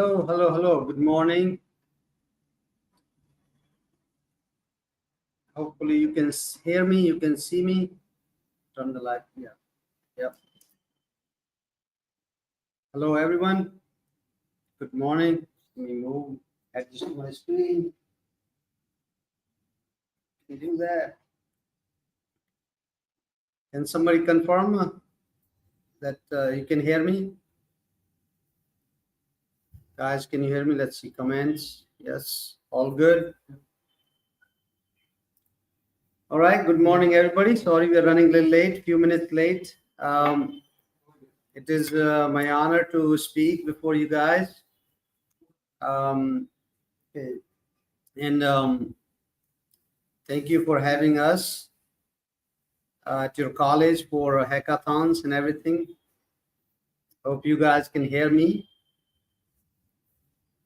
Hello, hello, hello. Good morning. Hopefully you can hear me, you can see me. Turn the light. Yeah. Yep. Hello, everyone. Good morning. Let me move, adjust my screen. Can you do that? Can somebody confirm that you can hear me? Guys, can you hear me? Let's see comments. Yes, all good. All right. Good morning, everybody. Sorry, we're running a little late, few minutes late. It is my honor to speak before you guys. Okay. And thank you for having us at your college for hackathons and everything. Hope you guys can hear me.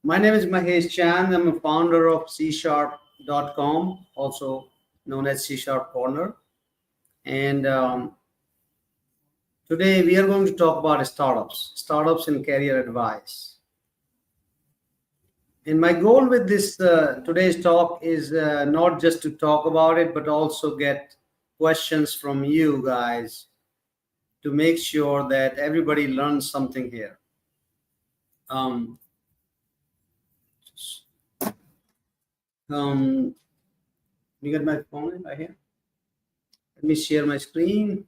My name is Mahesh Chand. I'm a founder of CSharp.com, also known as CSharpCorner. And today we are going to talk about startups and career advice. And my goal with this today's talk is not just to talk about it, but also get questions from you guys to make sure that everybody learns something here. You get my phone right here? Let me share my screen.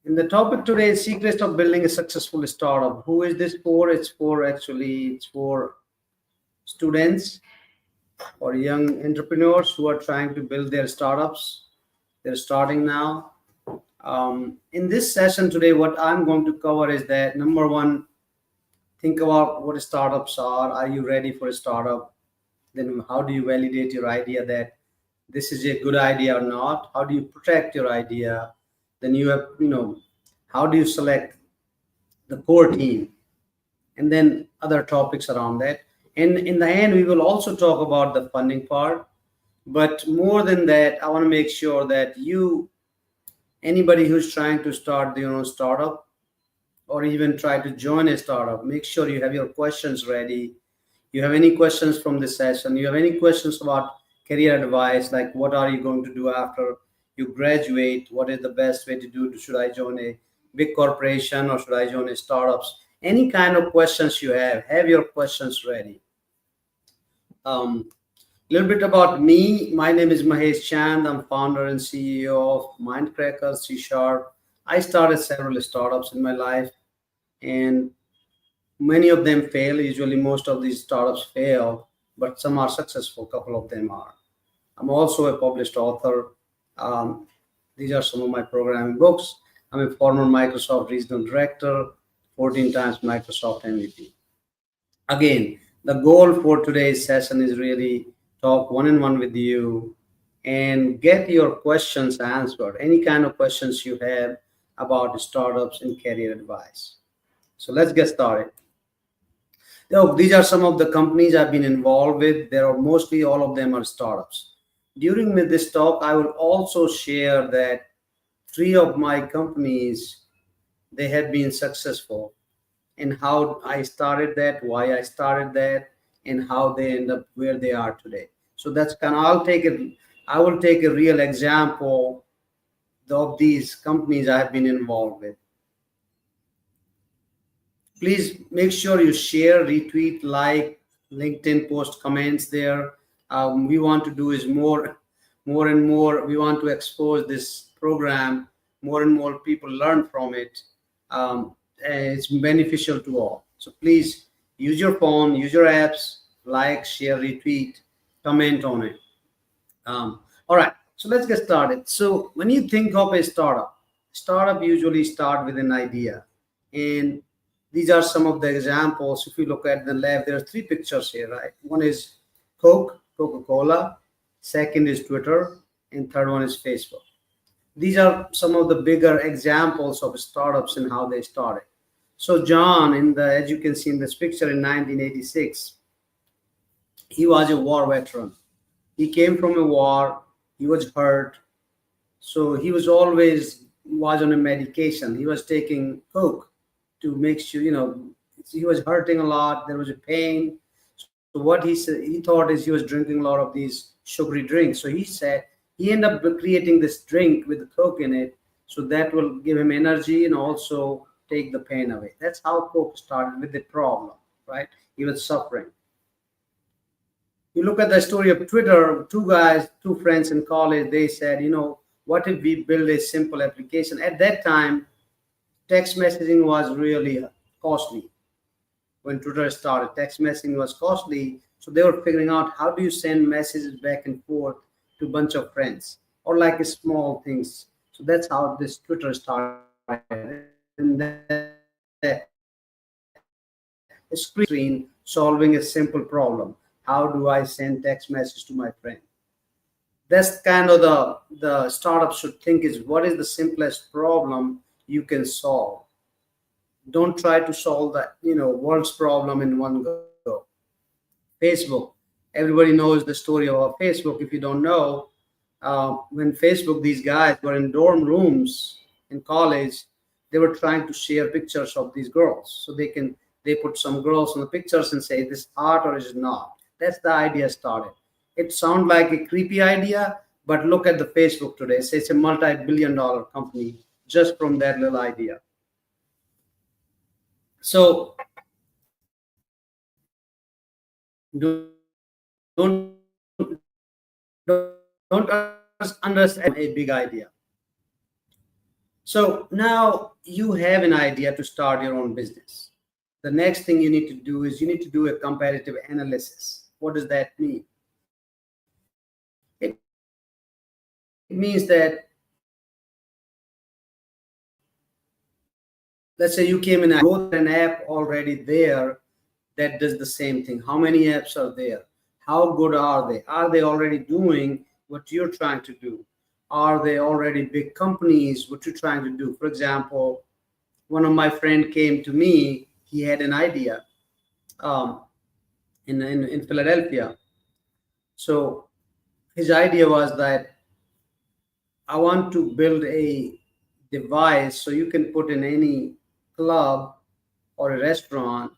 And the topic today is secrets of building a successful startup. Who is this for? It's for students or young entrepreneurs who are trying to build their startups. They're starting now. In this session today, what I'm going to cover is that number one, think about what startups are. Are you ready for a startup? Then how do you validate your idea that this is a good idea or not? How do you protect your idea? Then you have, how do you select the core team? And then other topics around that. And in the end, we will also talk about the funding part. But more than that, I want to make sure that anybody who's trying to start their own startup or even try to join a startup, make sure you have your questions ready. You have any questions from this session, you have any questions about career advice, like what are you going to do after you graduate? What is the best way to do? Should I join a big corporation or should I join a startups? Any kind of questions you have your questions ready. Little bit about me. My name is Mahesh Chand. I'm founder and CEO of Mindcracker, CSharp. I started several startups in my life, and many of them fail. Usually, most of these startups fail, but some are successful. A couple of them are. I'm also a published author. These are some of my programming books. I'm a former Microsoft regional director, 14 times Microsoft MVP. Again, the goal for today's session is really talk one-on-one with you and get your questions answered. Any kind of questions you have about startups and career advice. So let's get started. These are some of the companies I've been involved with. There are mostly all of them are startups. During this talk, I will also share that 3 of my companies, they have been successful, and how I started that, why I started that, and how they end up where they are today. So that's kind of, I will take a real example of these companies I have been involved with. Please make sure you share, retweet, like, LinkedIn post comments there. We want to do is more and more. We want to expose this program. More and more people learn from it. It's beneficial to all. So please use your phone, use your apps, like, share, retweet, comment on it. All right, so let's get started. So when you think of a startup usually start with an idea. And these are some of the examples. If you look at the left, there are 3 pictures here, right? One is Coca-Cola, second is Twitter, and third one is Facebook. These are some of the bigger examples of startups and how they started. So John, as you can see in this picture, in 1986, he was a war veteran. He came from a war. He was hurt. So he was on a medication. He was taking Coke. to make sure, he was hurting a lot. There was a pain. So what he said, he thought is he was drinking a lot of these sugary drinks. So he said he ended up creating this drink with the Coke in it, so that will give him energy and also take the pain away. That's how Coke started with the problem, right? He was suffering. You look at the story of Twitter, two guys, two friends in college, they said, what if we build a simple application? At that time, text messaging was really costly. When Twitter started, text messaging was costly. So they were figuring out how do you send messages back and forth to a bunch of friends or like small things. So that's how this Twitter started. And then a screen solving a simple problem. How do I send text message to my friend? That's kind of the startup should think is what is the simplest problem you can solve. Don't try to solve the world's problem in one go. Facebook, everybody knows the story of Facebook. If you don't know, when Facebook, these guys were in dorm rooms in college, they were trying to share pictures of these girls so they put some girls on the pictures and say this art or is it not. That's the idea started. It sounds like a creepy idea, but look at the Facebook today. It's a multi-billion-dollar company just from that little idea. So don't underestimate a big idea. So now you have an idea to start your own business. The next thing you need to do is you need to do a comparative analysis. What does that mean? It means that, let's say you came in and go an app already there that does the same thing. How many apps are there? How good are they? Are they already doing what you're trying to do? Are they already big companies? What you're trying to do? For example, one of my friend came to me. He had an idea um, in Philadelphia. So his idea was that I want to build a device so you can put in any club or a restaurant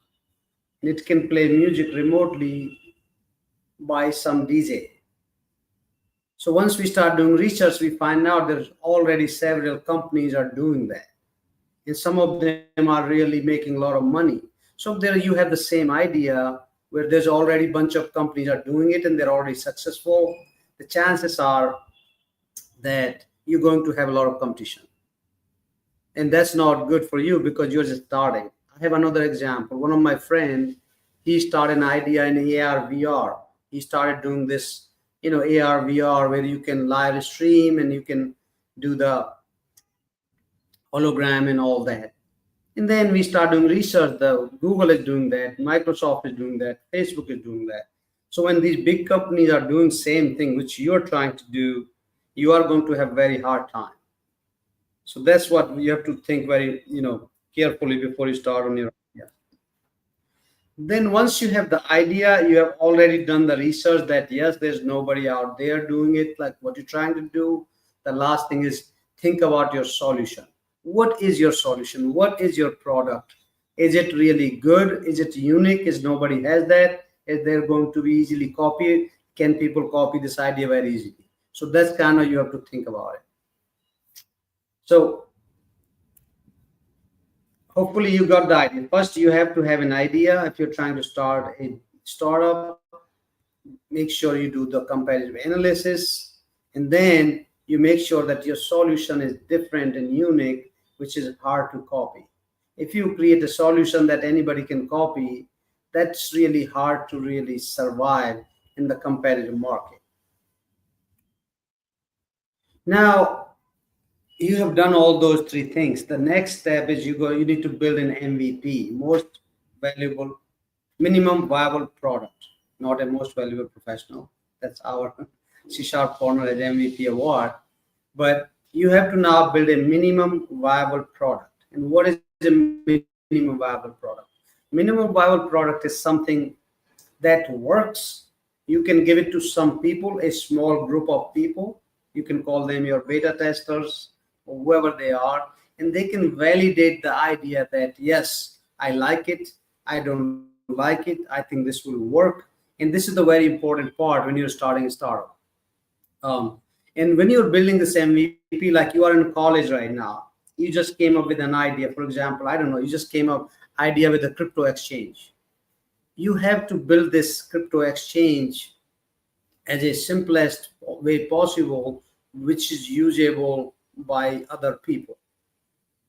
and it can play music remotely by some DJ. So once we start doing research, we find out there's already several companies are doing that. And some of them are really making a lot of money. So there you have the same idea where there's already a bunch of companies are doing it and they're already successful. The chances are that you're going to have a lot of competition. And that's not good for you because you're just starting. I have another example. One of my friends, he started an idea in AR VR. He started doing this, AR VR where you can live stream and you can do the hologram and all that. And then we start doing research. The Google is doing that, Microsoft is doing that, Facebook is doing that. So when these big companies are doing same thing which you're trying to do, you are going to have very hard time. So that's what you have to think very, carefully before you start on your idea. Then once you have the idea, you have already done the research that yes, there's nobody out there doing it like what you're trying to do. The last thing is think about your solution. What is your solution? What is your product? Is it really good? Is it unique? Is nobody has that? Is there going to be easily copied? Can people copy this idea very easily? So that's kind of you have to think about it. So hopefully you got the idea. First, you have to have an idea. If you're trying to start a startup, make sure you do the comparative analysis, and then you make sure that your solution is different and unique, which is hard to copy. If you create a solution that anybody can copy, that's really hard to really survive in the competitive market. Now, you have done all those three things. The next step is you need to build an MVP, most valuable, minimum viable product, not a most valuable professional. That's our CSharpCorner as MVP award. But you have to now build a minimum viable product. And what is a minimum viable product? Minimum viable product is something that works. You can give it to some people, a small group of people. You can call them your beta testers or whoever they are. and they can validate the idea that yes, I like it, I don't like it, I think this will work. And this is the very important part when you're starting a startup. um, and when you're building this MVP, like you are in college right now, you just came up with an idea. For example, I don't know, you just came up idea with a crypto exchange. You have to build this crypto exchange as a simplest way possible, which is usable by other people.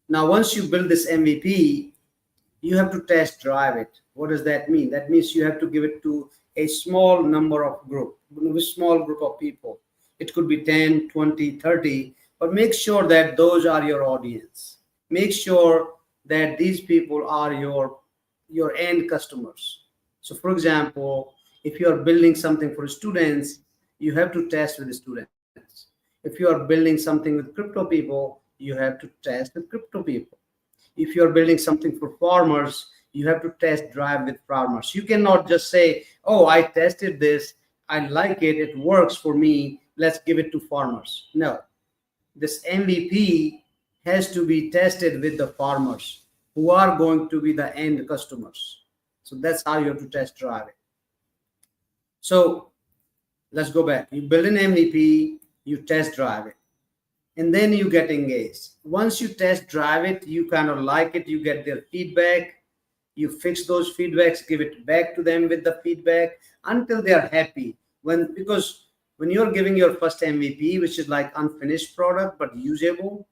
Now, once you build this MVP, you have to test drive it. What does that mean? That means you have to give it to a small number of group, a small group of people. It could be 10, 20, 30, but make sure that those are your audience. Make sure that these people are your end customers. So for example, if you are building something for students, you have to test with the students. If you are building something with crypto people, you have to test with crypto people. If you're building something for farmers, you have to test drive with farmers. You cannot just say, oh, I tested this, I like it, it works for me, let's give it to farmers. No, this MVP has to be tested with the farmers who are going to be the end customers. So that's how you have to test drive it. So let's go back. You build an MVP, you test drive it, and then you get engaged. Once you test drive it, you kind of like it, you get their feedback, you fix those feedbacks, give it back to them with the feedback until they are happy. Because when you're giving your first MVP, which is like unfinished product but usable,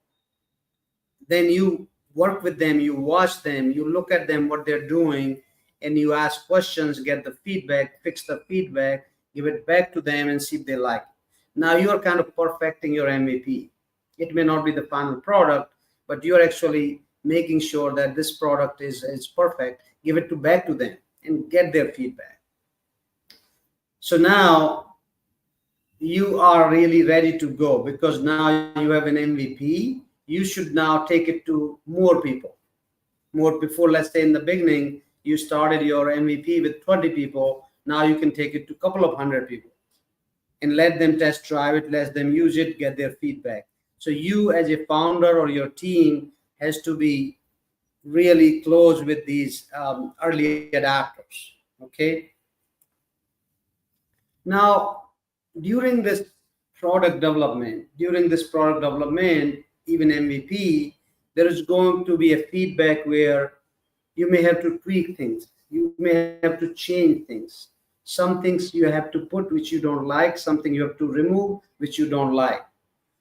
then you work with them, you watch them, you look at them what they're doing, and you ask questions, get the feedback, fix the feedback, give it back to them, and see if they like it. Now you are kind of perfecting your MVP. It may not be the final product, but you're actually making sure that this product is perfect. Give it to back to them and get their feedback. So now you are really ready to go, because now you have an MVP. You should now take it to more people. More before, let's say in the beginning, you started your MVP with 20 people. Now you can take it to a couple of hundred people and let them test drive it, let them use it, get their feedback. So you as a founder or your team has to be really close with these early adapters. Okay. Now, during this during this product development, even MVP, there is going to be a feedback where you may have to tweak things, you may have to change things. Some things you have to put which you don't like, something you have to remove which you don't like.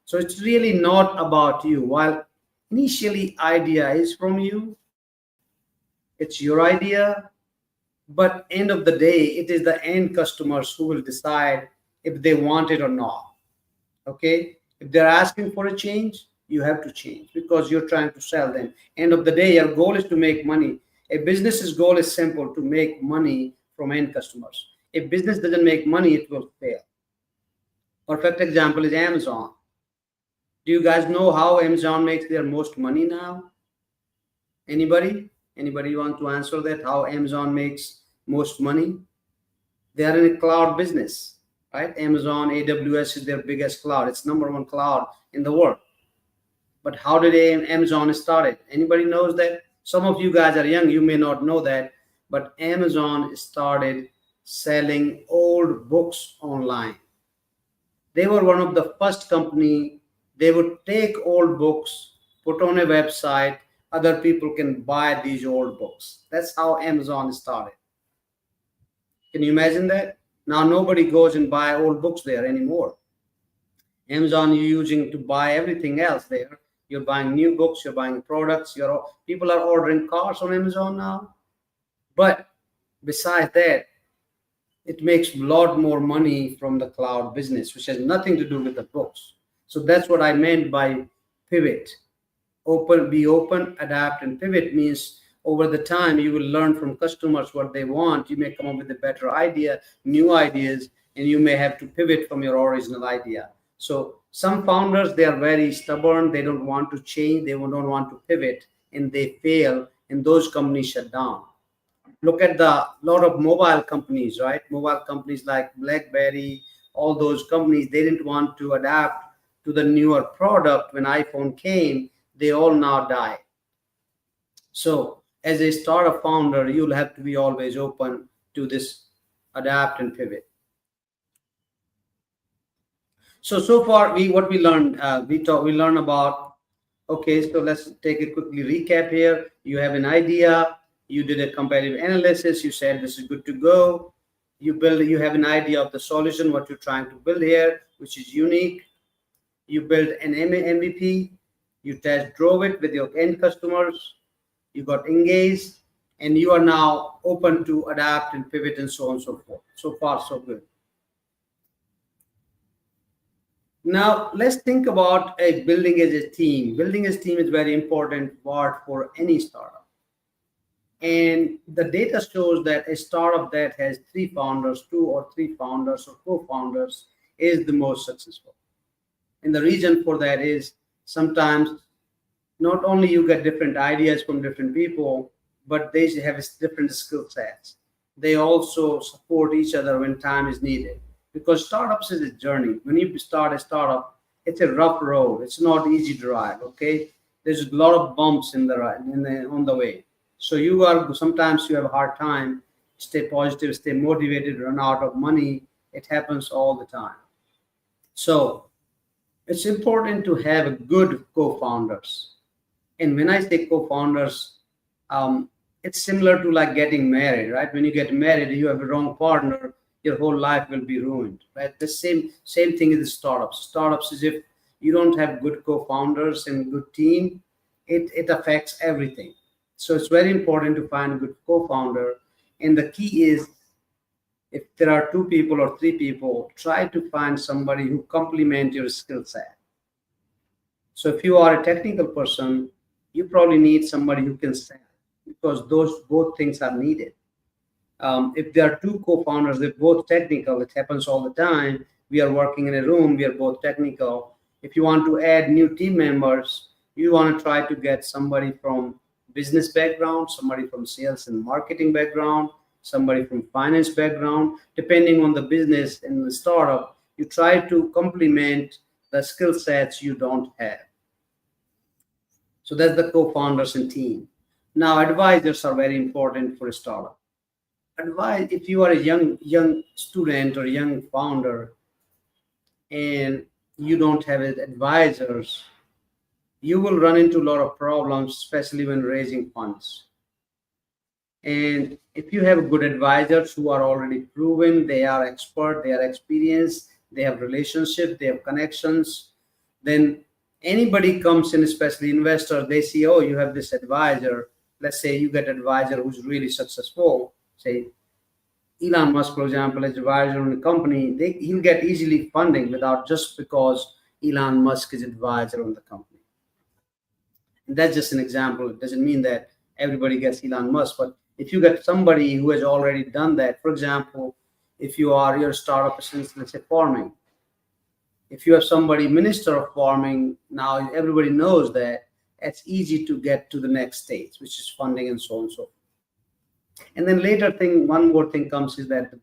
So it's really not about you. While initially idea is from you, it's your idea, but end of the day, it is the end customers who will decide if they want it or not. Okay, if they're asking for a change, you have to change because you're trying to sell them. End of the day, your goal is to make money. A business's goal is simple: to make money from end customers. If business doesn't make money, it will fail. Perfect example is Amazon. Do you guys know how Amazon makes their most money now? Anybody want to answer that? How Amazon makes most money? They are in a cloud business, right? Amazon AWS is their biggest cloud. It's number one cloud in the world. But how did Amazon started? Anybody knows that? Some of you guys are young, you may not know that, but Amazon started selling old books online. They were one of the first company. They would take old books, put on a website, other people can buy these old books. That's how Amazon started. Can you imagine that? Now nobody goes and buy old books there anymore. Amazon, you're using to buy everything else there. You're buying new books, you're buying products, people are ordering cars on Amazon now. But besides that, it makes a lot more money from the cloud business, which has nothing to do with the books. So that's what I meant by pivot. Be open, adapt, and pivot means over the time you will learn from customers what they want. You may come up with a better idea, new ideas, and you may have to pivot from your original idea. So some founders, they are very stubborn, they don't want to change, they don't want to pivot, and they fail, and those companies shut down. Look at the lot of mobile companies, right? Mobile companies like BlackBerry, all those companies, they didn't want to adapt to the newer product. When iPhone came, they all now die. So as a startup founder, you'll have to be always open to this adapt and pivot. So far we what we learned, we learned about, okay, so let's take a quickly recap here. You have an idea, you did a comparative analysis, you said this is good to go. You have an idea of the solution, what you're trying to build here, which is unique. You build an MVP, you test drove it with your end customers, you got engaged, and you are now open to adapt and pivot and so on and so forth. So far, so good. Now, let's think about a building as a team. Building as a team is very important part for any startup. And the data shows that a startup that has three founders, two or three founders or co-founders is the most successful. And the reason for that is sometimes not only you get different ideas from different people, but they have different skill sets. They also support each other when time is needed. Because startups is a journey. When you start a startup, it's a rough road. It's not easy to ride. Okay, there's a lot of bumps in the ride, on the way. So you are sometimes you have a hard time. Stay positive, stay motivated. Run out of money. It happens all the time. So it's important to have good co-founders. And when I say co-founders, it's similar to like getting married, right? When you get married, you have a wrong partner, your whole life will be ruined, right? The same thing is startups. Startups is if you don't have good co-founders and good team, it affects everything. So it's very important to find a good co-founder. And the key is if there are two people or three people, try to find somebody who complement your skill set. So if you are a technical person, you probably need somebody who can sell because those both things are needed. If there are two co-founders, they're both technical. It happens all the time. We are working in a room. We are both technical. If you want to add new team members, you want to try to get somebody from business background, somebody from sales and marketing background, somebody from finance background. Depending on the business and the startup, you try to complement the skill sets you don't have. So that's the co-founders and team. Now, advisors are very important for a startup. Advise if you are a young student or young founder and you don't have advisors, you will run into a lot of problems, especially when raising funds. And if you have good advisors who are already proven, they are expert, they are experienced, they have relationships, they have connections, then anybody comes in, especially investor, they see, oh, you have this advisor. Let's say you get an advisor who's really successful. Say Elon Musk, for example, is advisor on a company, he'll get easily funding without just because Elon Musk is advisor on the company. And that's just an example. It doesn't mean that everybody gets Elon Musk, but if you get somebody who has already done that, for example, if your startup is, let's say, farming, if you have somebody minister of farming, now everybody knows that it's easy to get to the next stage, which is funding and so on and so forth. And then later thing, one more thing comes is that the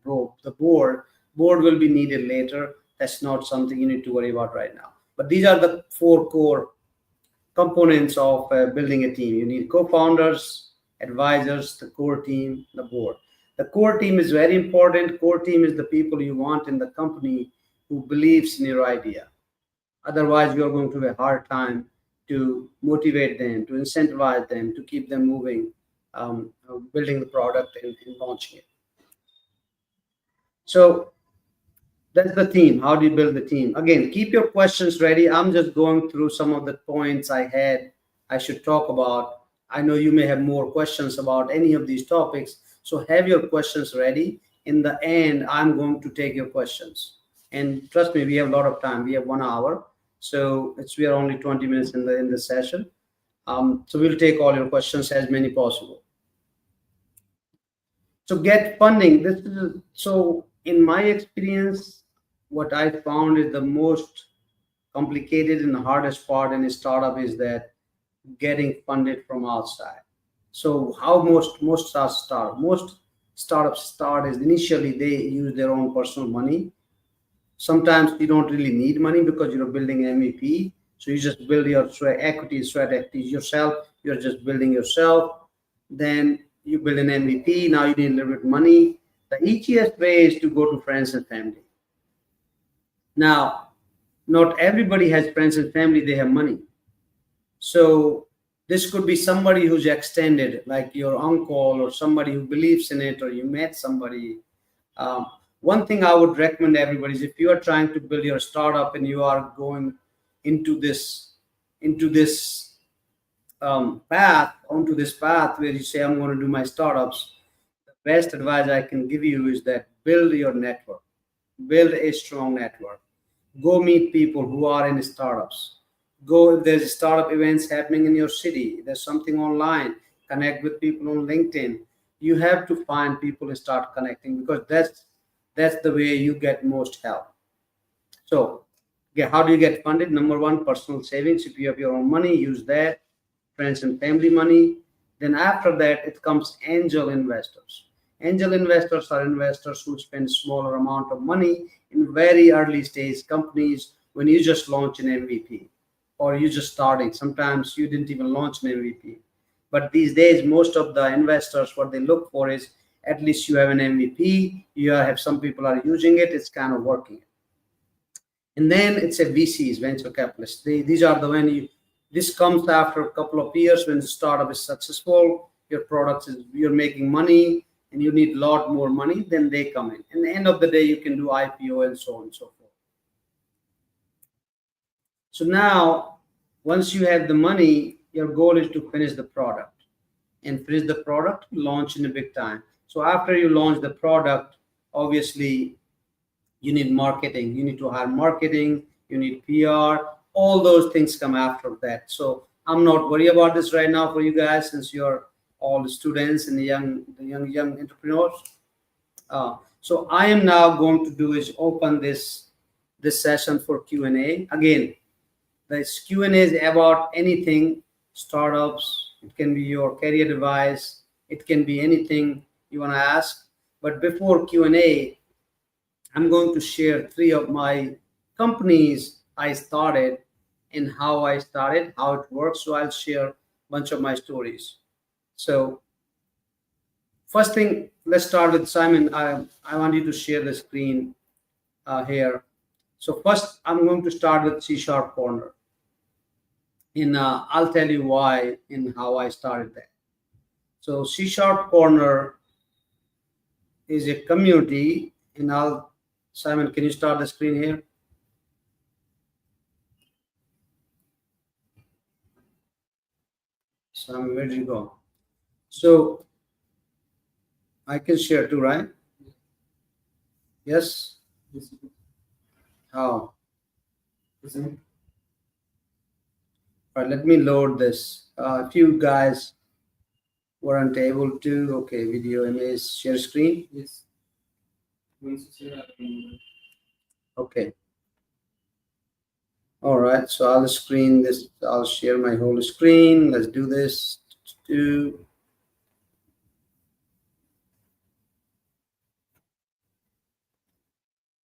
board will be needed later. That's not something you need to worry about right now. But these are the four core components of building a team. You need co-founders, advisors, the core team, the board. The core team is very important. Core team is the people you want in the company who believes in your idea. Otherwise, you are going to have a hard time to motivate them, to incentivize them, to keep them moving, building the product and launching it. So that's the team. How do you build the team? Again, keep your questions ready. I'm just going through some of the points I should talk about. I know you may have more questions about any of these topics. So have your questions ready. In the end, I'm going to take your questions. And trust me, we have a lot of time. We have 1 hour. So we are only 20 minutes in the session. So we'll take all your questions, as many possible. So get funding. So in my experience, what I found is the most complicated and the hardest part in a startup is that getting funded from outside. So how most startups start is initially they use their own personal money. Sometimes you don't really need money because you're building an MVP. So you just build your sweat equity yourself. You're just building yourself. Then you build an MVP. Now you need a little bit of money. The easiest way is to go to friends and family. Now, not everybody has friends and family, they have money. So this could be somebody who's extended, like your uncle or somebody who believes in it, or you met somebody. One thing I would recommend everybody is if you are trying to build your startup and you are going into this path, onto this path where you say, I'm going to do my startups, the best advice I can give you is that build your network, build a strong network. Go meet people who are in startups. Go if there's startup events happening in your city, there's something online, connect with people on LinkedIn. You have to find people and start connecting, because that's the way you get most help. So, yeah, how do you get funded? Number one, personal savings. If you have your own money, use that. Friends and family money. Then after that, it comes angel investors. Angel investors are investors who spend smaller amount of money in very early stage companies when you just launch an MVP or you just starting. Sometimes you didn't even launch an MVP. But these days, most of the investors, what they look for is at least you have an MVP, you have some people are using it, it's kind of working. And then it's a VCs, venture capitalists. These are the when you this comes after a couple of years when the startup is successful, your product is you're making money and you need a lot more money, then they come in. And the end of the day, you can do IPO and so on and so forth. So now, once you have the money, your goal is to finish the product. And finish the product, launch in a big time. So after you launch the product, obviously you need marketing, you need to hire marketing, you need PR, all those things come after that. So I'm not worried about this right now for you guys, since you're all students and the young entrepreneurs. So I am now going to do is open this session for Q&A. Again, this Q&A is about anything, startups, it can be your career advice, it can be anything you want to ask. But before Q&A, I'm going to share 3 of my companies I started and how I started, how it works. So I'll share a bunch of my stories. So first thing, let's start with Simon. I want you to share the screen here. So first, I'm going to start with CSharpCorner. And I'll tell you why and how I started that. So CSharpCorner is a community, and Simon, can you start the screen here? Simon, where did you go? So I can share too, right? Yes? How? All right, let me load this. If you guys weren't able to, okay, video, image, share screen. Yes. Okay. All right, so I'll screen this. I'll share my whole screen. Let's do this.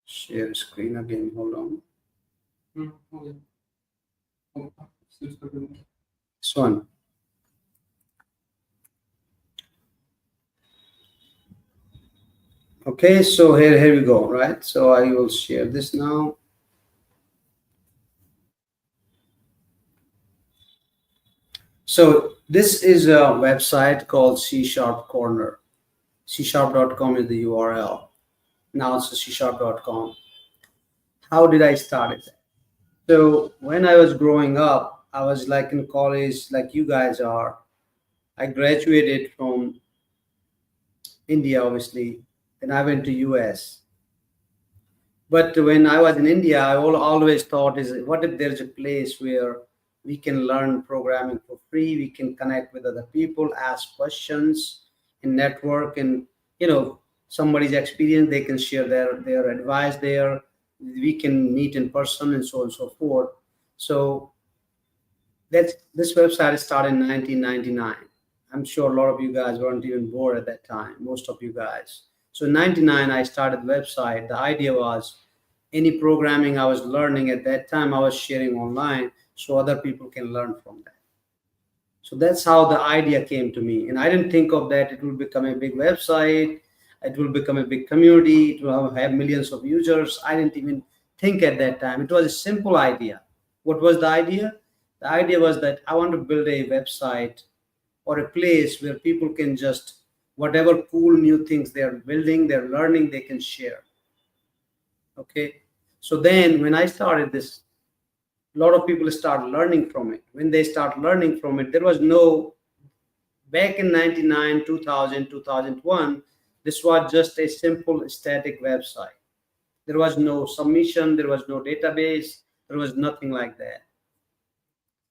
Share screen again. Hold on. This one. Okay, so here we go, right? So I will share this now. So this is a website called CSharpCorner. CSharp.com is the URL. Now it's CSharp.com. How did I start it? So when I was growing up, I was like in college, like you guys are. I graduated from India, obviously, and I went to US. But when I was in India, I always thought, is what if there's a place where we can learn programming for free, we can connect with other people, ask questions, and network, and somebody's experience, they can share their advice there. We can meet in person and so on and so forth. So this website started in 1999. I'm sure a lot of you guys weren't even born at that time, most of you guys. So in 99, I started the website. The idea was any programming I was learning at that time, I was sharing online. so other people can learn from that. So that's how the idea came to me. And I didn't think of that it will become a big website, it will become a big community, it will have millions of users. I didn't even think at that time. It was a simple idea. What was the idea? The idea was that I want to build a website or a place where people can just, whatever cool new things they're building, they're learning, they can share. Okay. So then when I started this, a lot of people start learning from it. When they start learning from it, there was no, back in 99, 2000, 2001, this was just a simple static website. There was no submission, there was no database, there was nothing like that.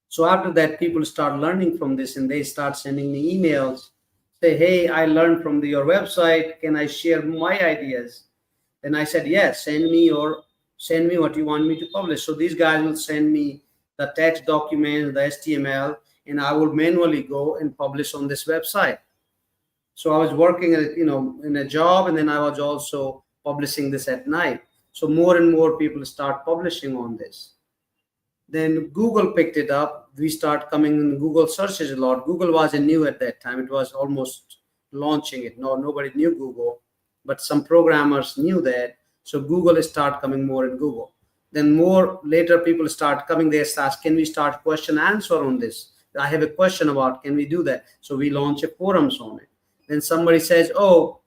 So after that, people start learning from this and they start sending me emails, say, hey, I learned from your website. Can I share my ideas? Then I said, yes, send me what you want me to publish. So these guys will send me the text documents, the HTML, and I will manually go and publish on this website. So I was working at, in a job, and then I was also publishing this at night. So more and more people start publishing on this. Then Google picked it up. We start coming in Google searches a lot. Google wasn't new at that time. It was almost launching it. No, nobody knew Google, but some programmers knew that. So Google start coming more in Google. Then more later people start coming. They ask, can we start question answer on this? I have a question about, can we do that? So we launch a forums on it. Then somebody says, oh,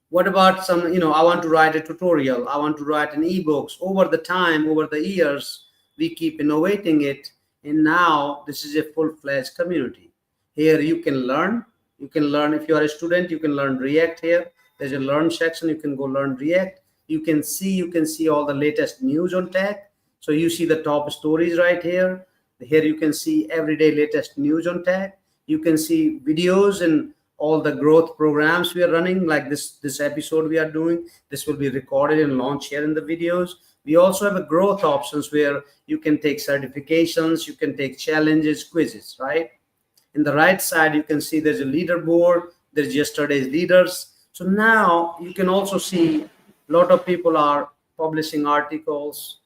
what about some, I want to write a tutorial. I want to write an ebooks. Over the time, over the years, we keep innovating it. And now this is a full-fledged community. Here you can learn. You can learn, if you are a student, you can learn React here. There's a learn section. You can go learn React. You can see all the latest news on tech. So you see the top stories right here. Here you can see everyday latest news on tech. You can see videos and all the growth programs we are running, like this episode we are doing. This will be recorded and launched here in the videos. We also have a growth options where you can take certifications, you can take challenges, quizzes, right? In the right side, you can see there's a leaderboard, there's yesterday's leaders. So now you can also see a lot of people are publishing articles.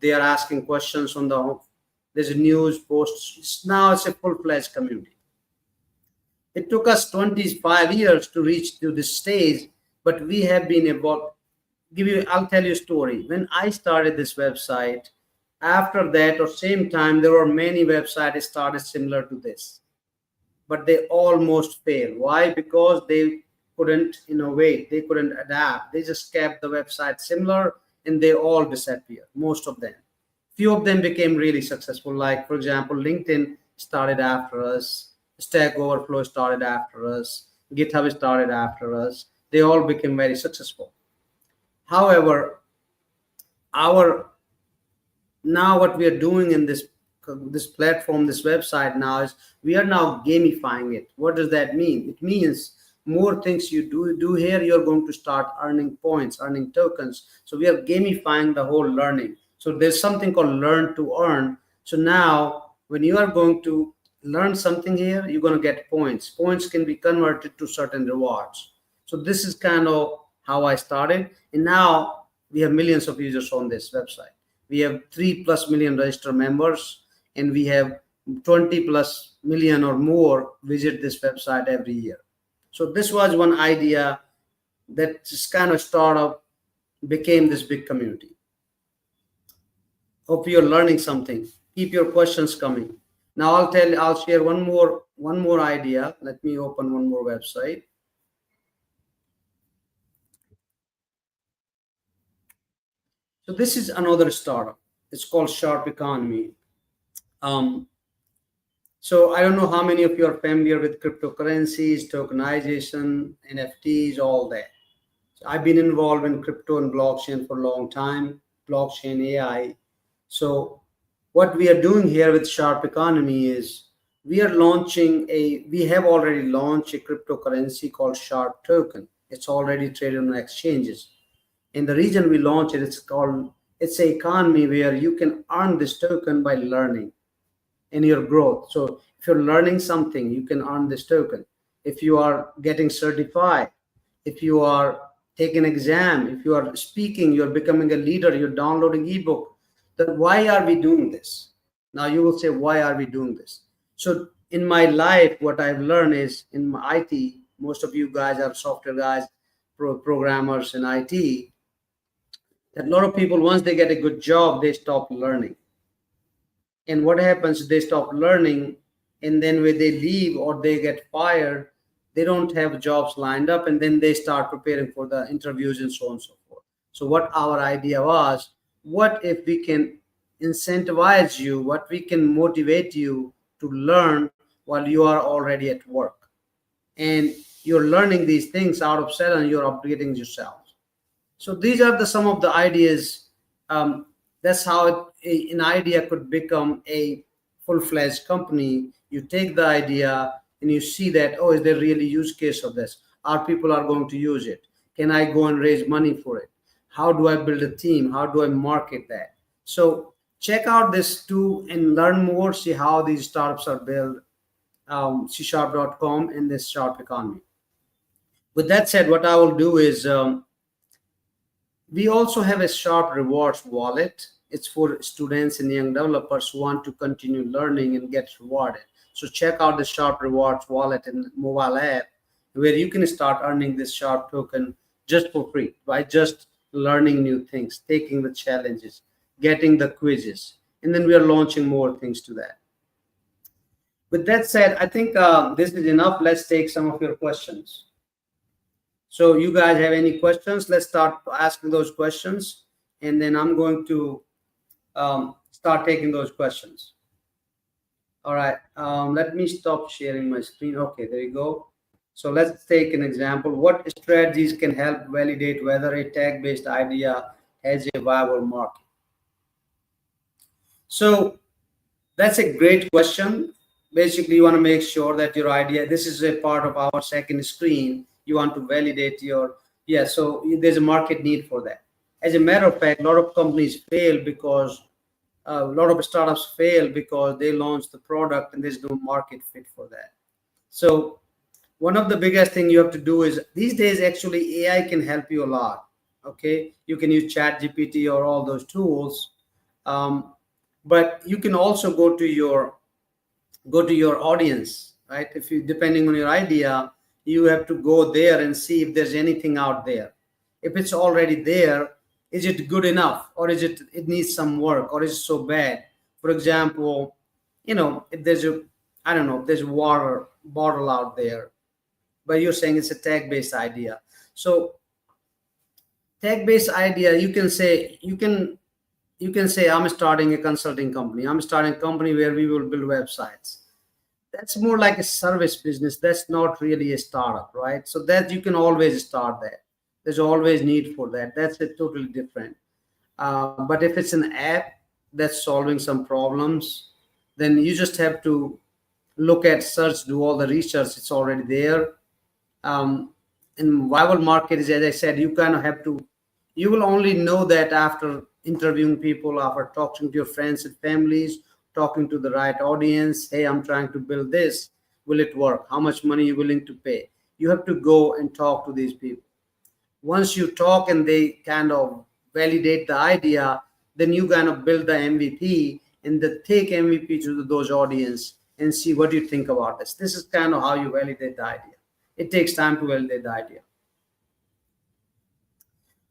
They are asking questions on there's a news post. Now it's a full-fledged community. It took us 25 years to reach to this stage, but we have been evolved. I'll tell you a story. When I started this website, after that or same time, there were many websites started similar to this, but they almost failed. Why? Because they couldn't innovate, they couldn't adapt. They just kept the website similar and they all disappeared, most of them. Few of them became really successful. Like, for example, LinkedIn started after us, Stack Overflow started after us, GitHub started after us. They all became very successful. However, now what we are doing in this platform, this website now, is we are now gamifying it. What does that mean? It means more things you do here, you're going to start earning points, earning tokens. So we are gamifying the whole learning. So there's something called learn to earn. So now when you are going to learn something here, you're going to get points. Points can be converted to certain rewards. So this is kind of how I started. And now we have millions of users on this website. We have 3+ million registered members, and we have 20+ million or more visit this website every year. So this was one idea that just kind of startup became this big community. Hope you're learning something. Keep your questions coming. Now I'll share one more idea. Let me open one more website. So this is another startup. It's called Sharp Economy. So I don't know how many of you are familiar with cryptocurrencies, tokenization, NFTs, all that. So I've been involved in crypto and blockchain for a long time, blockchain, AI. So what we are doing here with Sharp Economy is we have already launched a cryptocurrency called Sharp Token. It's already traded on exchanges. And the reason we launched it, it's an economy where you can earn this token by learning in your growth. So if you're learning something, you can earn this token. If you are getting certified, if you are taking exam, if you are speaking, you're becoming a leader, you're downloading ebook. Then why are we doing this? Now you will say, why are we doing this? So in my life, what I've learned is in my IT, most of you guys are software guys, programmers in IT, that a lot of people, once they get a good job, they stop learning. And what happens, they stop learning, and then when they leave or they get fired, they don't have jobs lined up, and then they start preparing for the interviews and so on and so forth. So what our idea was, what if we can incentivize you, what we can motivate you to learn while you are already at work, and you're learning these things out of sudden you're upgrading yourself. So these are the some of the ideas. That's how an idea could become a full-fledged company. You take the idea and you see that, oh, is there really use case of this? Are people are going to use it? Can I go and raise money for it? How do I build a team? How do I market that? So check out this too and learn more. See how these startups are built. CSharp.com and this Sharp economy. With that said, what I will do is we also have a Sharp Rewards wallet. It's for students and young developers who want to continue learning and get rewarded. So check out the Sharp Rewards wallet and mobile app where you can start earning this Sharp token just for free by just learning new things, taking the challenges, getting the quizzes, and then we are launching more things to that. With that said, I think this is enough. Let's take some of your questions. So you guys have any questions? Let's start asking those questions, and then I'm going to start taking those questions. All right, let me stop sharing my screen. Okay, there you go. So let's take an example. What strategies can help validate whether a tag-based idea has a viable market? So that's a great question. Basically, you want to make sure that your idea, this is a part of our second screen. You want to validate your, yeah, so there's a market need for that. As a matter of fact, a lot of companies fail because a lot of startups fail because they launch the product and there's no market fit for that. So one of the biggest thing you have to do is these days, actually, AI can help you a lot. Okay. You can use Chat GPT or all those tools. But you can also go to your audience, right? If you, depending on your idea, you have to go there and see if there's anything out there. If it's already there, is it good enough, or is it needs some work, or is it so bad? For example, if there's a, I don't know, if there's water bottle out there, but you're saying it's a tag-based idea. So tag-based idea, you can say I'm starting a consulting company. I'm starting a company where we will build websites. That's more like a service business. That's not really a startup, right? So that you can always start that. There's always need for that. That's a totally different. But if it's an app that's solving some problems, then you just have to look at search, do all the research. It's already there. In viable market is, as I said, you kind of have to, you will only know that after interviewing people, after talking to your friends and families, talking to the right audience. Hey, I'm trying to build this. Will it work? How much money are you willing to pay? You have to go and talk to these people. Once you talk and they kind of validate the idea, then you kind of build the MVP and the take MVP to those audience and see what you think about this. This is kind of how you validate the idea. It takes time to validate the idea.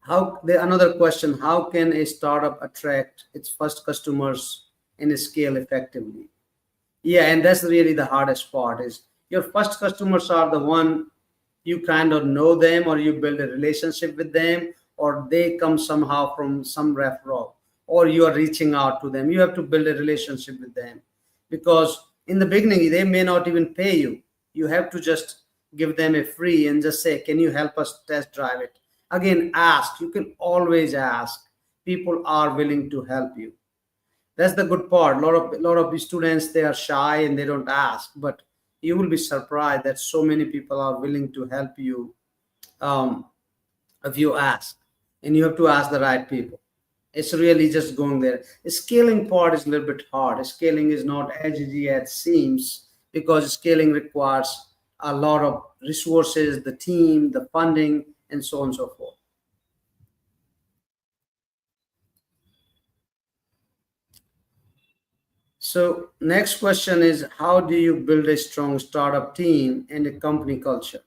Another question: how can a startup attract its first customers and scale effectively? Yeah, and that's really the hardest part. Is your first customers are the one you kind of know them, or you build a relationship with them, or they come somehow from some referral, or you are reaching out to them. You have to build a relationship with them, because in the beginning they may not even pay you. You have to just give them a free and just say, can you help us test drive it? Again, ask. You can always ask. People are willing to help you. That's the good part. A lot of students, they are shy and they don't ask, but you will be surprised that so many people are willing to help you, um, if you ask, and you have to ask the right people. It's really just going there. The scaling part is a little bit hard. Scaling is not as easy as it seems, because scaling requires a lot of resources, the team, the funding, and so on and so forth. So next question is, how do you build a strong startup team and a company culture?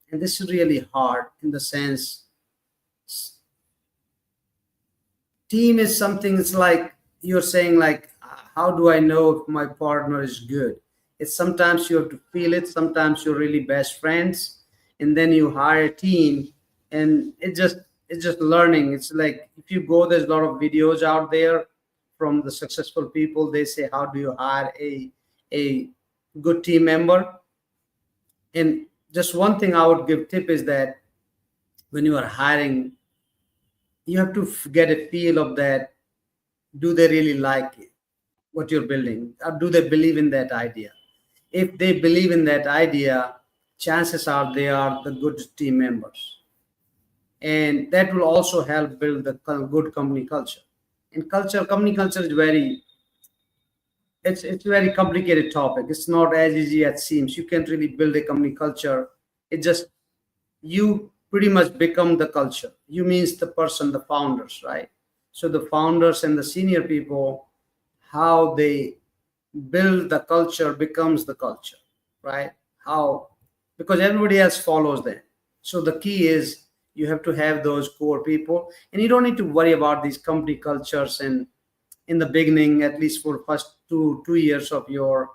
And this is really hard in the sense, team is something, it's like you're saying, like, how do I know if my partner is good? It's sometimes you have to feel it, sometimes you're really best friends, and then you hire a team, and it's just learning. It's like, if you go, there's a lot of videos out there from the successful people. They say, how do you hire a good team member? And just one thing I would give tip is that when you are hiring, you have to get a feel of that. Do they really like it, what you're building? Or do they believe in that idea? If they believe in that idea, chances are they are the good team members. And that will also help build the good company culture. And company culture is it's a very complicated topic. It's not as easy as it seems. You can't really build a company culture. It just, you pretty much become the culture. You means the person, the founders, right? So the founders and the senior people, how they build the culture becomes the culture, right? How, because everybody else follows them. So the key is, you have to have those core people, and you don't need to worry about these company cultures. And in the beginning, at least for first two years of your,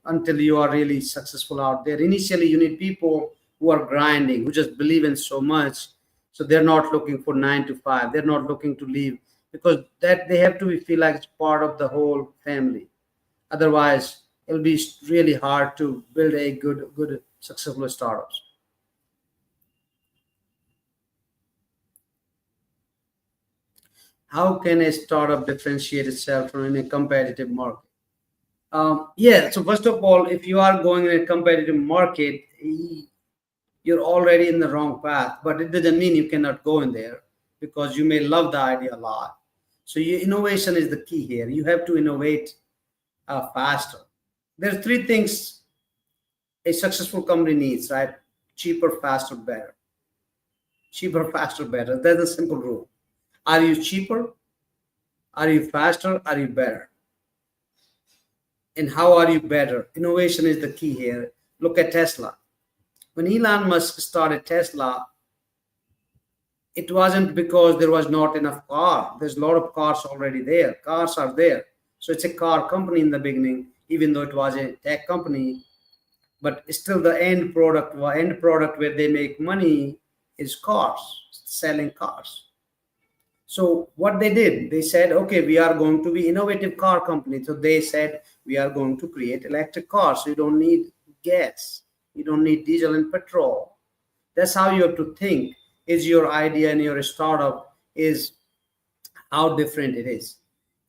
until you are really successful out there, initially you need people who are grinding, who just believe in so much. So they're not looking for 9 to 5, they're not looking to leave, because that they have to feel like it's part of the whole family. Otherwise, it'll be really hard to build a good successful startups. How can a startup differentiate itself from in a competitive market? Yeah, so first of all, if you are going in a competitive market, you're already in the wrong path. But it doesn't mean you cannot go in there, because you may love the idea a lot. So innovation is the key here. You have to innovate faster. There are three things a successful company needs, right? Cheaper, faster, better. Cheaper, faster, better. That's a simple rule. Are you cheaper? Are you faster? Are you better? And how are you better? Innovation is the key here. Look at Tesla. When Elon Musk started Tesla, it wasn't because there was not enough car. There's a lot of cars already there. Cars are there. So it's a car company in the beginning, even though it was a tech company. But still, the end product where they make money is cars, selling cars. So what they did, they said, okay, we are going to be innovative car company. So they said, we are going to create electric cars. So you don't need gas, you don't need diesel and petrol. That's how you have to think. Is your idea and your startup is how different it is.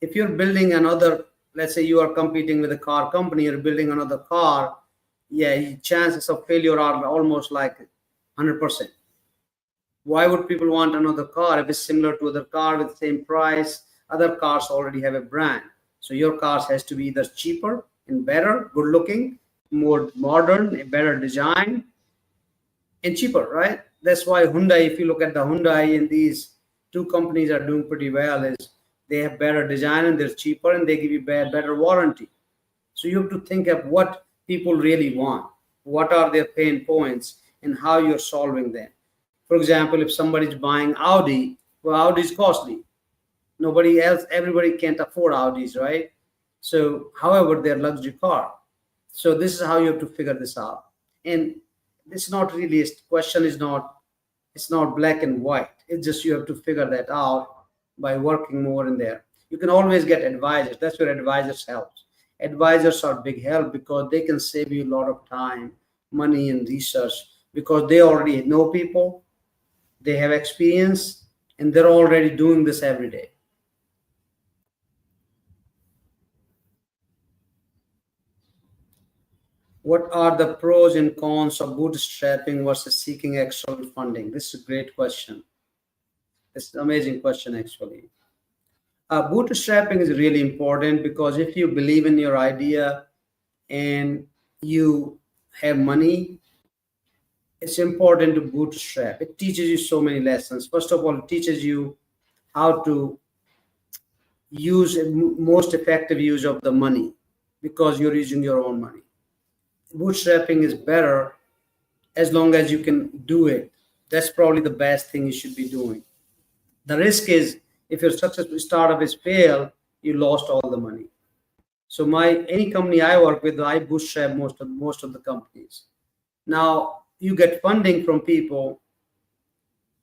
If you're building another, let's say you are competing with a car company, you're building another car, yeah, chances of failure are almost like 100%. Why would people want another car if it's similar to other car with the same price? Other cars already have a brand. So your cars has to be either cheaper and better, good looking, more modern, a better design, and cheaper, right? That's why Hyundai, if you look at the Hyundai, and these two companies are doing pretty well, is they have better design and they're cheaper and they give you better warranty. So you have to think of what people really want, what are their pain points, and how you're solving them. For example, if somebody's buying Audi, well, Audi is costly. Nobody else, everybody can't afford Audis, right? So, however, they're luxury car. So this is how you have to figure this out. And this is not really a question, is not, it's not black and white. It's just you have to figure that out by working more in there. You can always get advisors. That's where advisors help. Advisors are big help because they can save you a lot of time, money, and research, because they already know people, they have experience, and they're already doing this every day. What are the pros and cons of bootstrapping versus seeking external funding? This is a great question. It's an amazing question, actually. Bootstrapping is really important because if you believe in your idea and you have money, it's important to bootstrap. It teaches you so many lessons. First of all, it teaches you how to use most effective use of the money. because you're using your own money. Bootstrapping is better as long as you can do it. That's probably the best thing you should be doing. The risk is if your successful startup is failed, you lost all the money. So any company I work with, I bootstrap most of the companies. Now you get funding from people.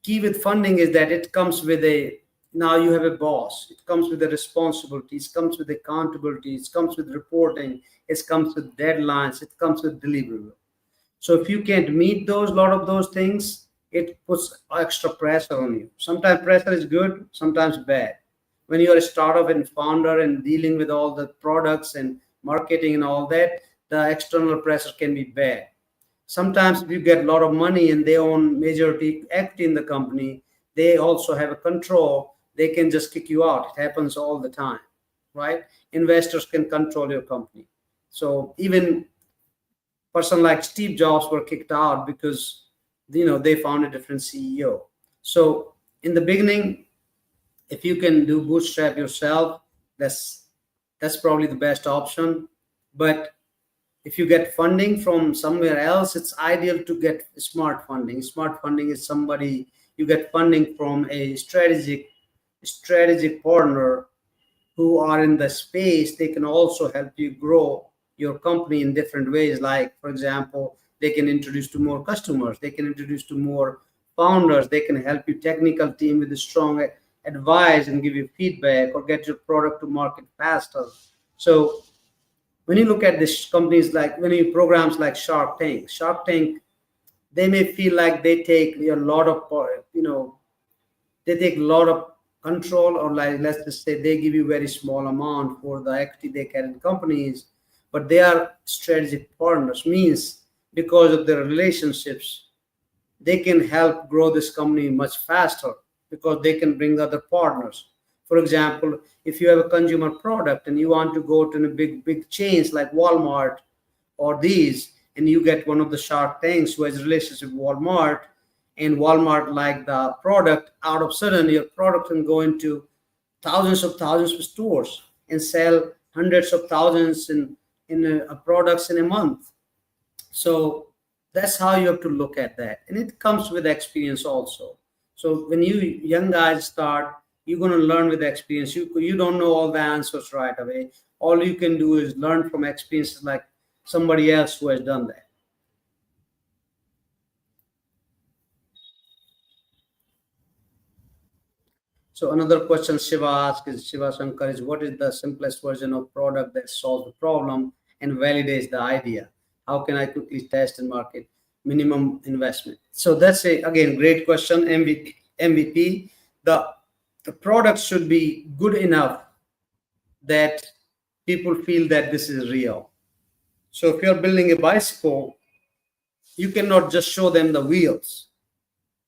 Key with funding is that it comes with now you have a boss. It comes with the responsibilities, comes with accountability, it comes with reporting, it comes with deadlines, it comes with deliverable. So if you can't meet lot of those things, it puts extra pressure on you. Sometimes pressure is good, sometimes bad. When you're a startup and founder and dealing with all the products and marketing and all that, the external pressure can be bad. Sometimes if you get a lot of money and they own majority equity in the company, they also have a control. They can just kick you out. It happens all the time, right? Investors can control your company. So even person like Steve Jobs were kicked out because they found a different CEO. So in the beginning, if you can do bootstrap yourself, that's probably the best option. But if you get funding from somewhere else, it's ideal to get smart funding. Smart funding is somebody you get funding from a strategic partner who are in the space. They can also help you grow your company in different ways. Like, for example, they can introduce to more customers. They can introduce to more founders. They can help you technical team with a strong advice and give you feedback or get your product to market faster. So when you look at these companies, like when you programs like Shark Tank, they may feel like they take a lot of, they take a lot of control, or like, let's just say they give you very small amount for the equity they can in companies, but they are strategic partners, means because of their relationships, they can help grow this company much faster because they can bring other partners. For example, if you have a consumer product and you want to go to a big chains like Walmart or these, and you get one of the Shark Tanks who has a relationship with Walmart, and Walmart like the product, out of sudden your product can go into thousands of stores and sell hundreds of thousands in products in a month. So that's how you have to look at that, and it comes with experience also. So when you young guys start, you're going to learn with experience. You don't know all the answers right away. All you can do is learn from experiences like somebody else who has done that. So another question Shiva Shankar is, what is the simplest version of product that solves the problem and validates the idea? How can I quickly test and market? Minimum investment. So that's again great question. MVP. The product should be good enough that people feel that this is real. So if you're building a bicycle, you cannot just show them the wheels.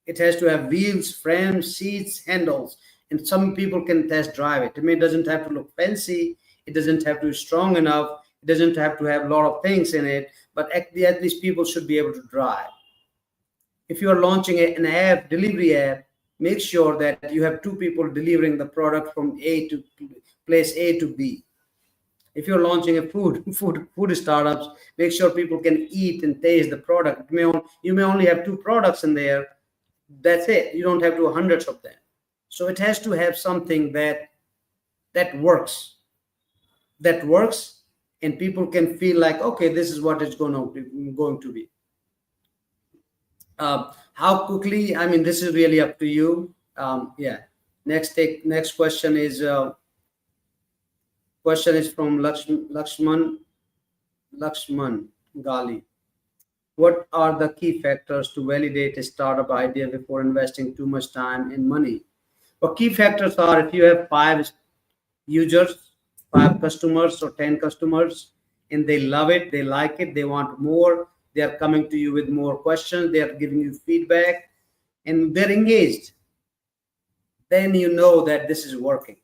It has to have wheels, frames, seats, handles, and some people can test drive it. I mean, it doesn't have to look fancy. It doesn't have to be strong enough. It doesn't have to have a lot of things in it, but at least people should be able to drive. If you are launching an app, delivery app, make sure that you have two people delivering the product from place A to B. If you're launching a food startups, make sure people can eat and taste the product. You may only have two products in there. That's it. You don't have to hundreds of them. So it has to have something that works, and people can feel like, okay, this is what it's going to be. How quickly? I mean, this is really up to you. Yeah. Next question is from Lakshman Gali. What are the key factors to validate a startup idea before investing too much time and money? Well, key factors are, if you have 5 users, 5 customers or 10 customers, and they love it, they like it, they want more, they are coming to you with more questions, they are giving you feedback, and they're engaged, then you know that this is working.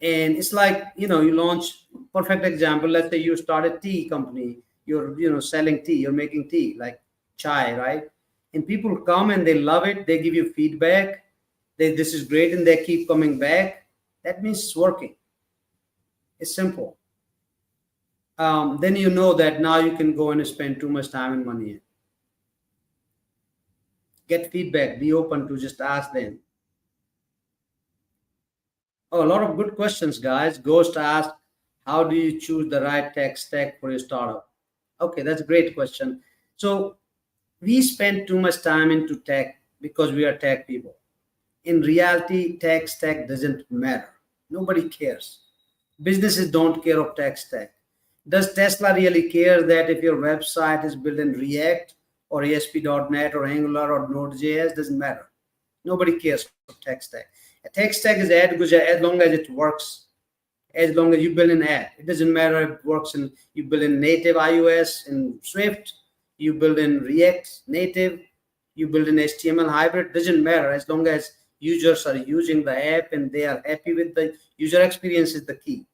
And it's like, you launch, perfect example, let's say you start a tea company, you're selling tea, you're making tea, like chai, right? And people come and they love it, they give you feedback, this is great, and they keep coming back. That means it's working. It's simple. then you know that now you can go and spend too much time and money. Get feedback, be open to just ask them. Oh, a lot of good questions, guys. Ghost asked, how do you choose the right tech stack for your startup? Okay, that's a great question. So we spend too much time into tech because we are tech people. In reality, tech stack doesn't matter. Nobody cares. Businesses don't care of tech stack. Does Tesla really care that if your website is built in React or ASP.NET or Angular or Node.js? Doesn't matter. Nobody cares of tech stack. A tech stack is as long as it works, as long as you build an app. It doesn't matter if it works in, you build in native iOS in Swift, you build in React native, you build in HTML hybrid. Doesn't matter as long as users are using the app and they are happy with the user experience is the key.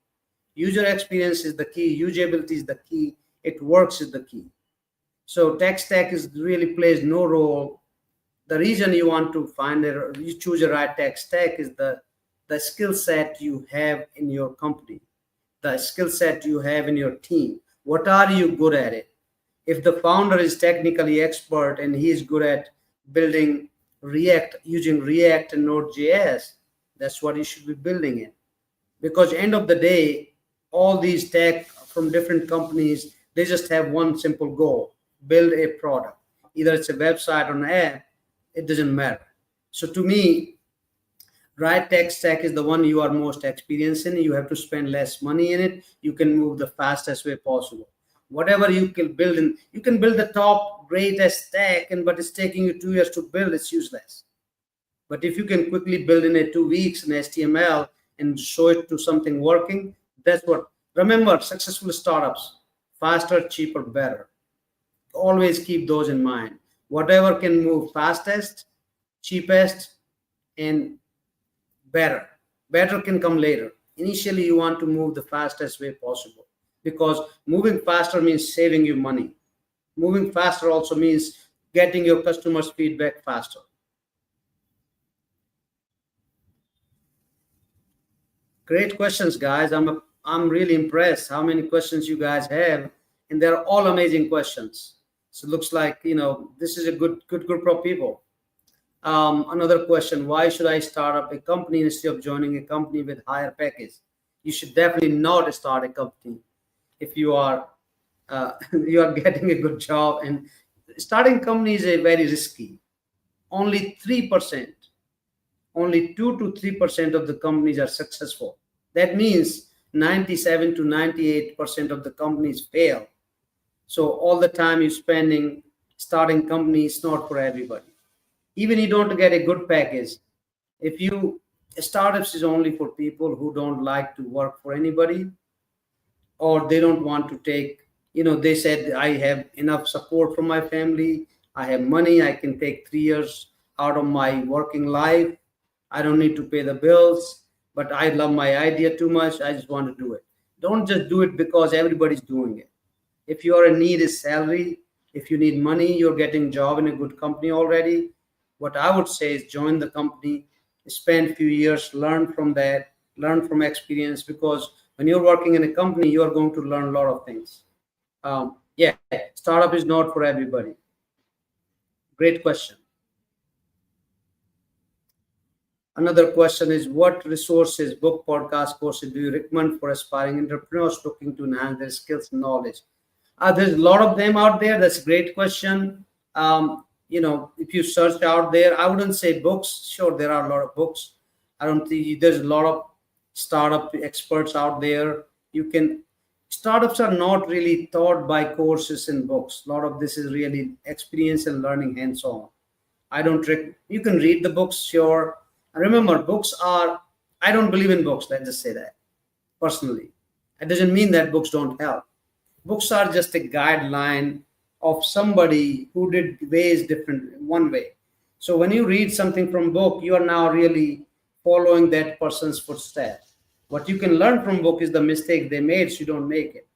User experience is the key. Usability is the key. It works is the key. So tech stack is really plays no role. The reason you want to find it, you choose a right tech stack is the skill set you have in your company, the skill set you have in your team. What are you good at it? If the founder is technically expert and he is good at building React, using React and Node.js, that's what you should be building in. Because end of the day, all these tech from different companies, they just have one simple goal: build a product. Either it's a website or an app, it doesn't matter. So to me, right tech stack is the one you are most experienced in. You have to spend less money in it. You can move the fastest way possible. Whatever you can build in, you can build the top greatest stack, and but it's taking you 2 years to build, it's useless. But if you can quickly build in a 2 weeks in HTML and show it to something working, that's what. Remember, successful startups, faster, cheaper, better. Always keep those in mind. Whatever can move fastest, cheapest, and better. Better can come later. Initially, you want to move the fastest way possible because moving faster means saving you money. Moving faster also means getting your customers' feedback faster. Great questions, guys. I'm really impressed how many questions you guys have, and they're all amazing questions. So it looks like this is a good group of people. Another question: why should I start up a company instead of joining a company with higher package? You should definitely not start a company if you are you are getting a good job. And starting company is a very risky. Only 3%, only 2 to 3% of the companies are successful. That means 97 to 98% of the companies fail. So all the time you're spending starting company is not for everybody. Even you don't get a good package. If you startups is only for people who don't like to work for anybody, or they don't want to take, they said, I have enough support from my family, I have money, I can take 3 years out of my working life, I don't need to pay the bills, but I love my idea too much, I just want to do it. Don't just do it because everybody's doing it. If your need is salary, if you need money, you're getting job in a good company already, what I would say is join the company, spend a few years, learn from that, learn from experience, because when you're working in a company, you are going to learn a lot of things. Yeah, startup is not for everybody. Great question. Another question is, what resources, book, podcast, courses do you recommend for aspiring entrepreneurs looking to enhance their skills and knowledge? There's a lot of them out there. That's a great question. If you search out there, I wouldn't say books. Sure, there are a lot of books. I don't think there's a lot of startup experts out there. Startups are not really taught by courses and books. A lot of this is really experience and learning hands-on. You can read the books, sure. And remember, I don't believe in books. Let's just say that personally. It doesn't mean that books don't help. Books are just a guideline of somebody who did ways different one way. So when you read something from book, you are now really following that person's footsteps. What you can learn from book is the mistake they made, so you don't make it.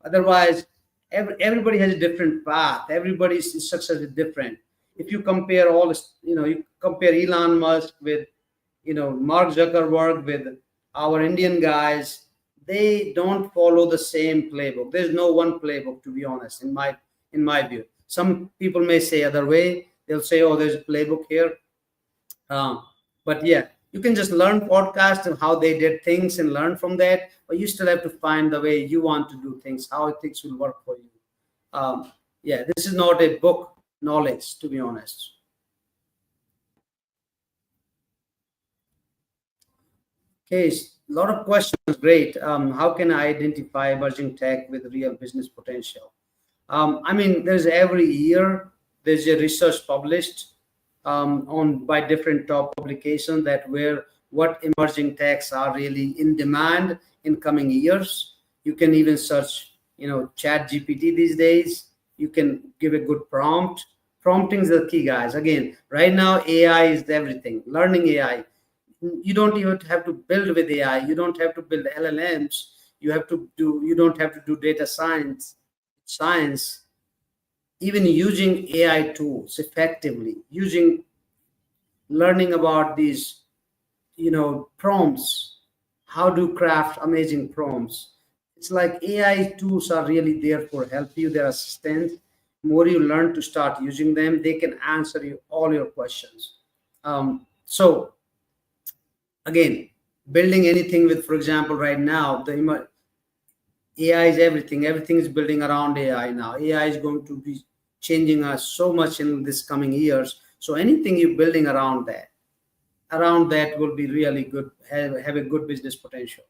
Otherwise, everybody has a different path. Everybody's success is different. If you compare you compare Elon Musk with, Mark Zuckerberg with our Indian guys, they don't follow the same playbook. There's no one playbook, to be honest, in my view. Some people may say other way. They'll say, "Oh, there's a playbook here." Um, but yeah, you can just learn podcast and how they did things and learn from that. But you still have to find the way you want to do things, how things will work for you. Yeah, this is not a book knowledge, to be honest. Okay, a lot of questions. Great. How can I identify emerging tech with real business potential? I mean, there's every year there's a research published on by different top publications that where what emerging techs are really in demand in coming years. You can even search, Chat GPT these days. You can give a good prompt. Prompting is the key, guys. Again, right now AI is everything. Learning AI, you don't even have to build with AI. You don't have to build LLMs. You don't have to do data science, even using AI tools effectively, using learning about these, prompts, how to craft amazing prompts. It's like AI tools are really there for help you, their assistants. More you learn to start using them, they can answer you all your questions. So again, building anything with, for example, right now, AI is everything. Everything is building around AI now. AI is going to be changing us so much in this coming years. So anything you're building around that will be really good, have a good business potential.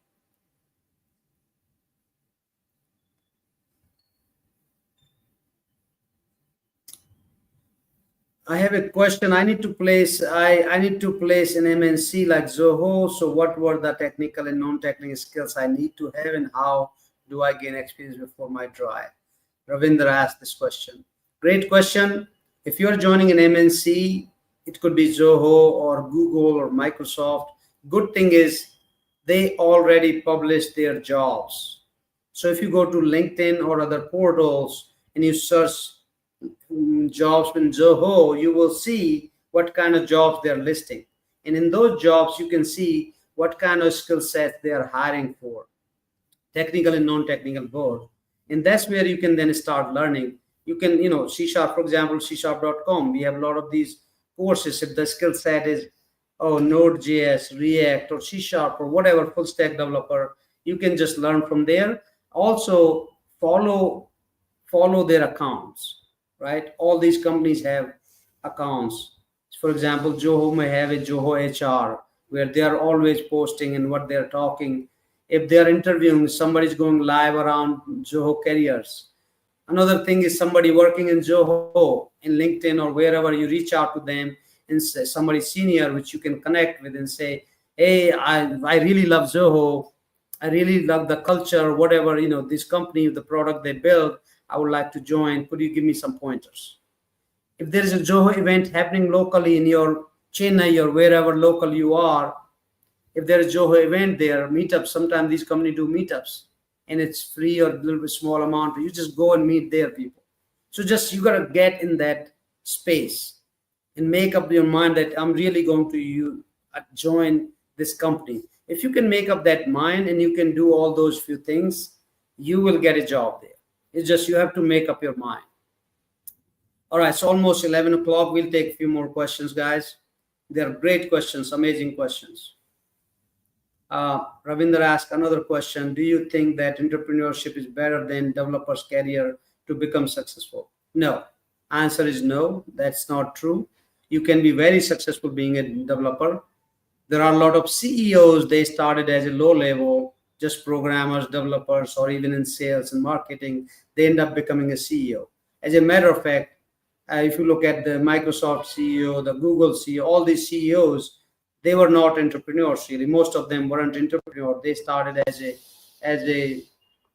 I have a question. I need to place an MNC like Zoho. So what were the technical and non-technical skills I need to have, and how do I gain experience before my drive? Ravinder asked this question. Great question. If you're joining an MNC, it could be Zoho or Google or Microsoft. Good thing is they already publish their jobs. So if you go to LinkedIn or other portals and you search jobs in Zoho, you will see what kind of jobs they're listing. And in those jobs, you can see what kind of skill set they are hiring for, technical and non-technical both. And that's where you can then start learning. You can, C Sharp, for example, csharp.com. We have a lot of these courses. If the skill set is, Node.js, React, or C Sharp, or whatever, full stack developer, you can just learn from there. Also, follow their accounts, right? All these companies have accounts. For example, Zoho may have a Zoho HR where they are always posting and what they're talking. If they're interviewing, somebody's going live around Zoho careers. Another thing is somebody working in Zoho, in LinkedIn or wherever, you reach out to them and say somebody senior, which you can connect with and say, hey, I really love Zoho. I really love the culture, whatever, this company, the product they build, I would like to join. Could you give me some pointers? If there is a Zoho event happening locally in your Chennai or wherever local you are, if there is Zoho event there, meetups, sometimes these companies do meetups and it's free or a little bit small amount. You just go and meet their people. So just you got to get in that space and make up your mind that I'm really going to join this company. If you can make up that mind and you can do all those few things, you will get a job there. It's just you have to make up your mind. All right, so almost 11 o'clock. We'll take a few more questions, guys. They're great questions, amazing questions. Ravinder asked another question. Do you think that entrepreneurship is better than developer's career to become successful? No. Answer is no. That's not true. You can be very successful being a developer. There are a lot of CEOs, they started as a low level, just programmers, developers, or even in sales and marketing. They end up becoming a CEO. As a matter of fact, if you look at the Microsoft CEO, the Google CEO, all these CEOs, they were not entrepreneurs really. Most of them weren't entrepreneurs. They started as a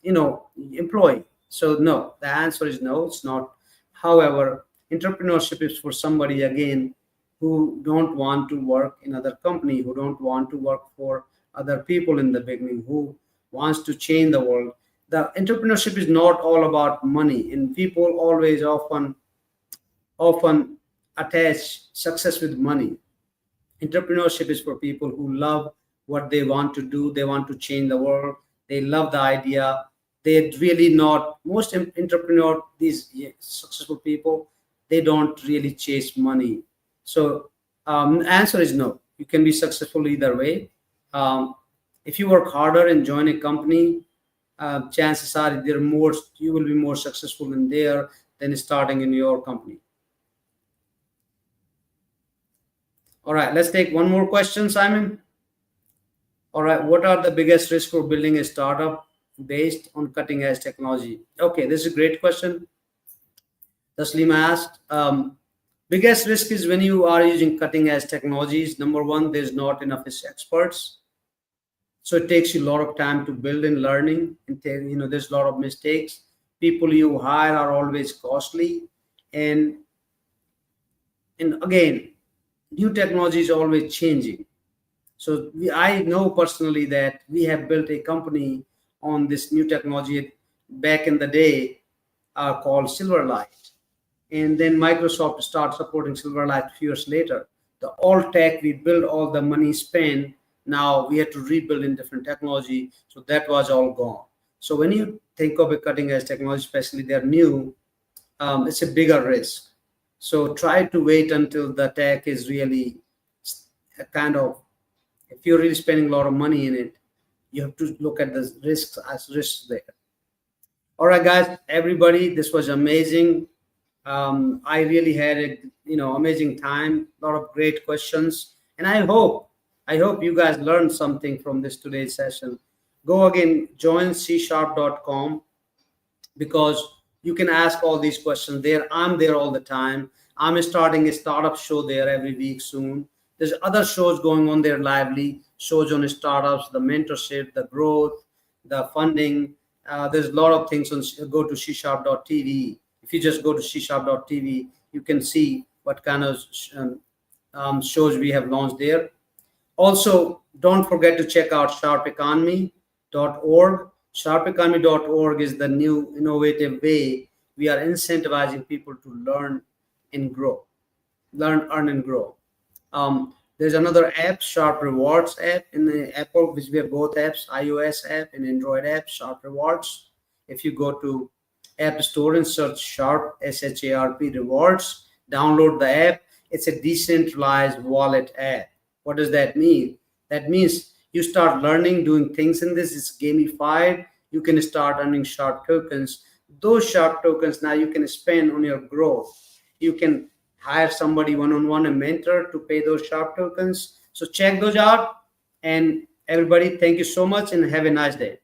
employee. So no, the answer is no, it's not. However, entrepreneurship is for somebody again who don't want to work in other company, who don't want to work for other people in the beginning, who wants to change the world. The entrepreneurship is not all about money, and people always often attach success with money. Entrepreneurship is for people who love what they want to do. They want to change the world. They love the idea. They really not most entrepreneur, these successful people, they don't really chase money. So answer is no. You can be successful either way. Um, if you work harder and join a company, chances are you will be more successful in there than starting in your company. All right, let's take one more question, Simon. All right, what are the biggest risks for building a startup based on cutting edge technology? Okay, this is a great question. Taslim asked. Biggest risk is when you are using cutting edge technologies. Number one, there's not enough experts, so it takes you a lot of time to build and learning. And there's a lot of mistakes. People you hire are always costly, and again, new technology is always changing. So I know personally that we have built a company on this new technology back in the day called Silverlight. And then Microsoft started supporting Silverlight a few years later. The all tech we built, all the money spent, now we had to rebuild in different technology. So that was all gone. So when you think of a cutting edge technology, especially they're new, it's a bigger risk. So try to wait until the tech is really kind of, if you're really spending a lot of money in it, you have to look at the risks as risks there. All right, guys, everybody, this was amazing. I really had a amazing time. A lot of great questions, and I hope you guys learned something from this today's session. Go again, join csharp.com, because you can ask all these questions there. I'm there all the time. I'm starting a startup show there every week soon. There's other shows going on there, lively shows on startups, the mentorship, the growth, the funding. There's a lot of things on. Go to csharp.tv. If you just go to csharp.tv, you can see what kind of shows we have launched there. Also, don't forget to check out sharpeconomy.org. Sharpeconomy.org is the new innovative way we are incentivizing people to learn and grow, learn, earn, and grow. There's another app, Sharp Rewards app in the Apple, which we have both apps, iOS app and Android app, Sharp Rewards. If you go to App Store and search Sharp, SHARP Rewards, download the app. It's a decentralized wallet app. What does that mean? That means you start learning, doing things in this. It's gamified. You can start earning Sharp tokens. Those Sharp tokens now you can spend on your growth. You can hire somebody one-on-one, a mentor, to pay those Sharp tokens. So check those out. And everybody, thank you so much and have a nice day.